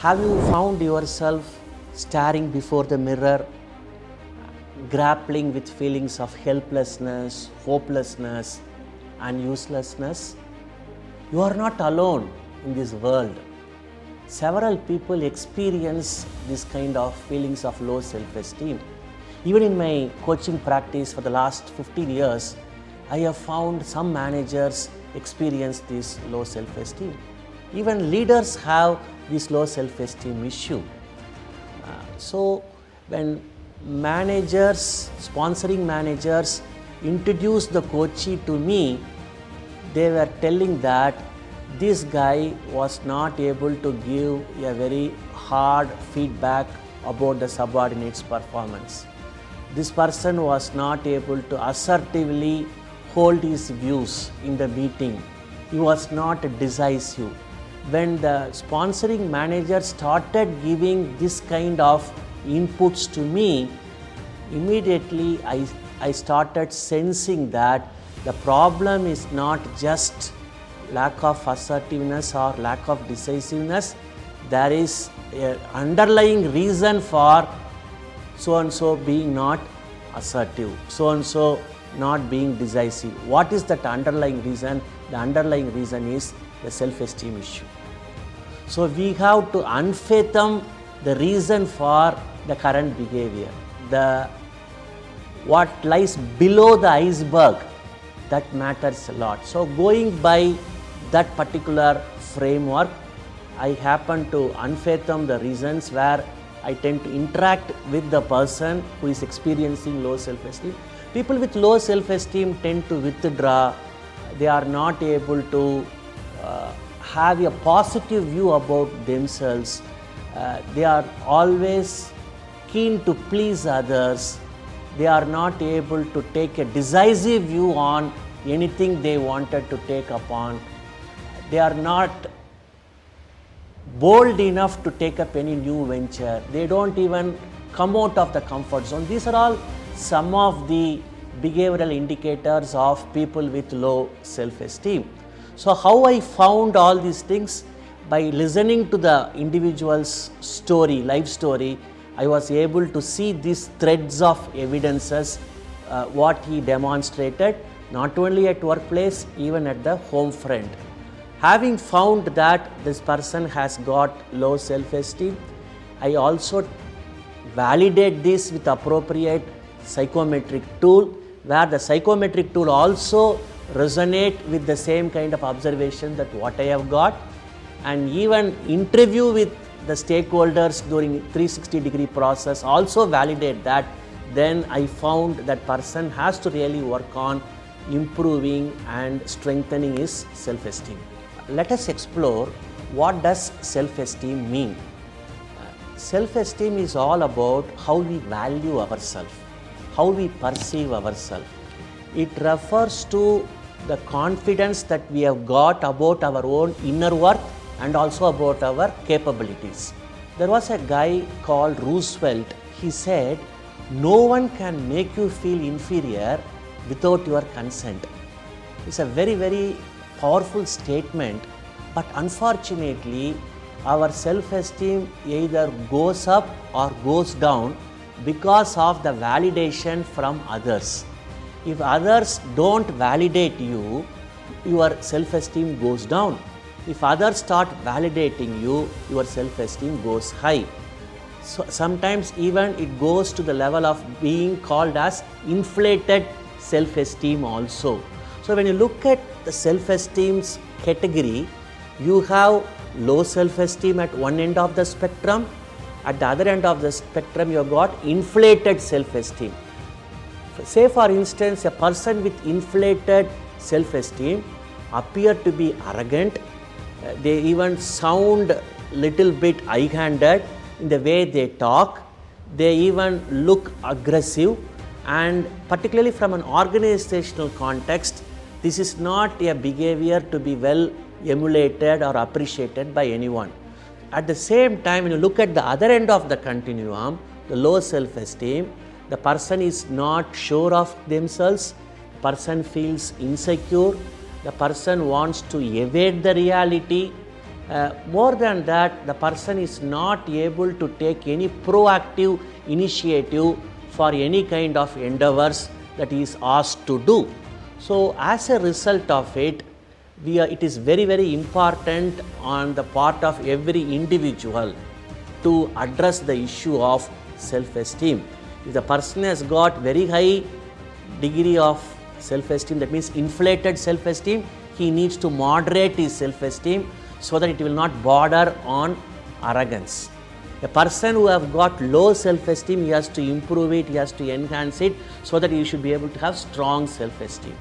Have you found yourself staring before the mirror, grappling with feelings of helplessness, hopelessness, and uselessness? You are not alone in this world. Several people experience this kind of feelings of low self-esteem. Even in my coaching practice for the last 15 years, I have found some managers experience this low self-esteem. Even leaders have this low self-esteem issue. So when sponsoring managers introduced the coachee to me, they were telling that this guy was not able to give a very hard feedback about the subordinate's performance. This person was not able to assertively hold his views in the meeting. He was not decisive. When the sponsoring manager started giving this kind of inputs to me, immediately I started sensing that the problem is not just lack of assertiveness or lack of decisiveness. There is an underlying reason for so and so being not assertive, so and so not being decisive. What is that underlying reason? The underlying reason is the self-esteem issue. So we have to unfathom the reason for the current behavior. What lies below the iceberg, that matters a lot. So going by that particular framework, I happen to unfathom the reasons where I tend to interact with the person who is experiencing low self-esteem. People with low self-esteem tend to withdraw. They are not able to have a positive view about themselves. They are always keen to please others. They are not able to take a decisive view on anything they wanted to take upon. They are not bold enough to take up any new venture. They don't even come out of the comfort zone. These are all some of the behavioral indicators of people with low self-esteem. So how I found all these things? By listening to the individual's story, life story, I was able to see these threads of evidences, what he demonstrated, not only at workplace, even at the home front. Having found that this person has got low self-esteem, I also validate this with appropriate psychometric tool, where the psychometric tool also resonate with the same kind of observation that what I have got, and even interview with the stakeholders during 360-degree process also validate that. Then I found that person has to really work on improving and strengthening his self-esteem. Let us explore what does self-esteem mean. Self-esteem is all about how we value ourselves, how we perceive ourselves. It refers to the confidence that we have got about our own inner worth and also about our capabilities. There was a guy called Roosevelt. He said, "No one can make you feel inferior without your consent." It's a very, very powerful statement, but unfortunately, our self-esteem either goes up or goes down because of the validation from others. If others don't validate you, your self-esteem goes down. If others start validating you, your self-esteem goes high. So sometimes even it goes to the level of being called as inflated self-esteem also. So when you look at the self-esteem's category, you have low self-esteem at one end of the spectrum. At the other end of the spectrum, you have got inflated self-esteem. Say for instance, a person with inflated self-esteem appear to be arrogant. They even sound little bit high-handed in the way they talk. They even look aggressive, and particularly from an organizational context, this is not a behavior to be well emulated or appreciated by anyone. At the same time, when you look at the other end of the continuum, the low self-esteem, the person is not sure of themselves, the person feels insecure, the person wants to evade the reality, More than that, the person is not able to take any proactive initiative for any kind of endeavors that he is asked to do. So as a result of it, it is very, very important on the part of every individual to address the issue of self-esteem. If the person has got very high degree of self-esteem, that means inflated self-esteem, he needs to moderate his self-esteem so that it will not border on arrogance. A person who have got low self-esteem, he has to improve it, he has to enhance it so that he should be able to have strong self-esteem.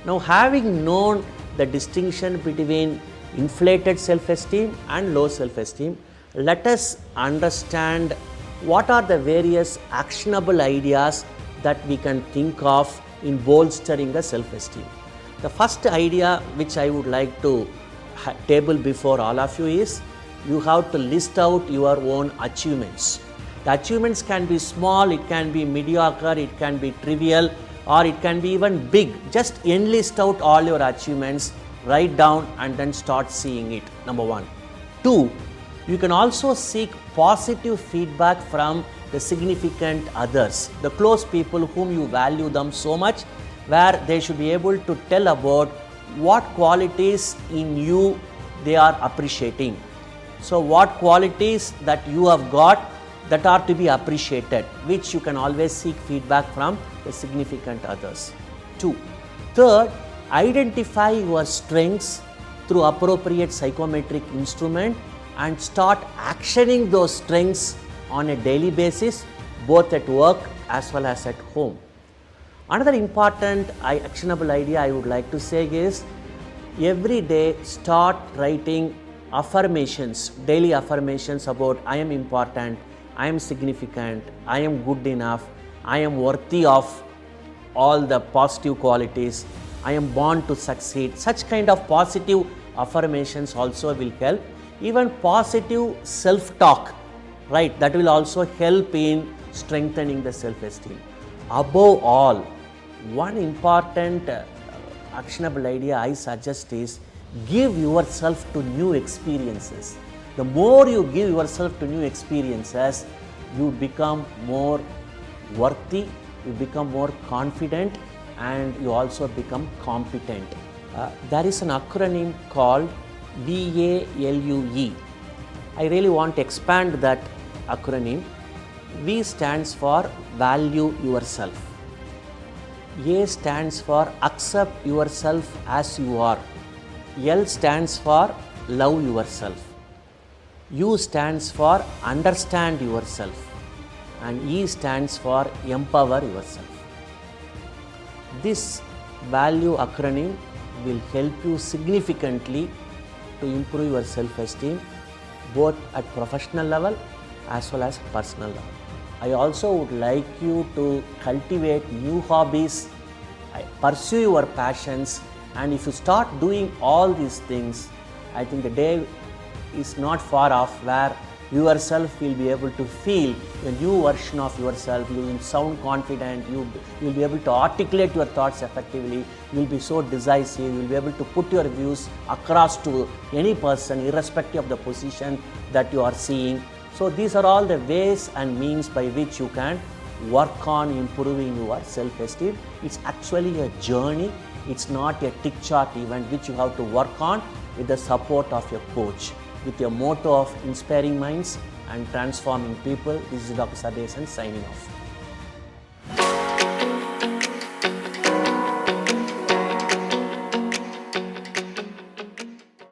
Now, having known the distinction between inflated self-esteem and low self-esteem, let us understand what are the various actionable ideas that we can think of in bolstering the self-esteem. The first idea which I would like to table before all of you is, you have to list out your own achievements. The achievements can be small, it can be mediocre, it can be trivial, or it can be even big. Just enlist out all your achievements, write down and then start seeing it, number one. Two, you can also seek positive feedback from the significant others, the close people whom you value them so much, where they should be able to tell about what qualities in you they are appreciating. So what qualities that you have got that are to be appreciated, which you can always seek feedback from the significant others. Two. Third, identify your strengths through appropriate psychometric instrument and start actioning those strengths on a daily basis, both at work as well as at home. Another important actionable idea I would like to say is, every day start writing affirmations, daily affirmations about I am important, I am significant, I am good enough, I am worthy of all the positive qualities, I am born to succeed. Such kind of positive affirmations also will help. Even positive self-talk, right, that will also help in strengthening the self-esteem. Above all, one important actionable idea I suggest is, give yourself to new experiences. The more you give yourself to new experiences, you become more worthy, you become more confident, and you also become competent. There is an acronym called VALUE. I really want to expand that acronym. V stands for value yourself. A stands for accept yourself as you are. L stands for love yourself. U stands for understand yourself. And E stands for empower yourself. This value acronym will help you significantly to improve your self-esteem, both at professional level as well as personal level. I also would like you to cultivate new hobbies, pursue your passions, and if you start doing all these things, I think the day is not far off where you yourself will be able to feel a new version of yourself. You will sound confident, you will be able to articulate your thoughts effectively, you will be so decisive, you will be able to put your views across to any person irrespective of the position that you are seeing. So these are all the ways and means by which you can work on improving your self-esteem. It's actually a journey. It's not a tick chart event which you have to work on with the support of your coach. With your motto of inspiring minds and transforming people, this is Dr. Sadesan signing off.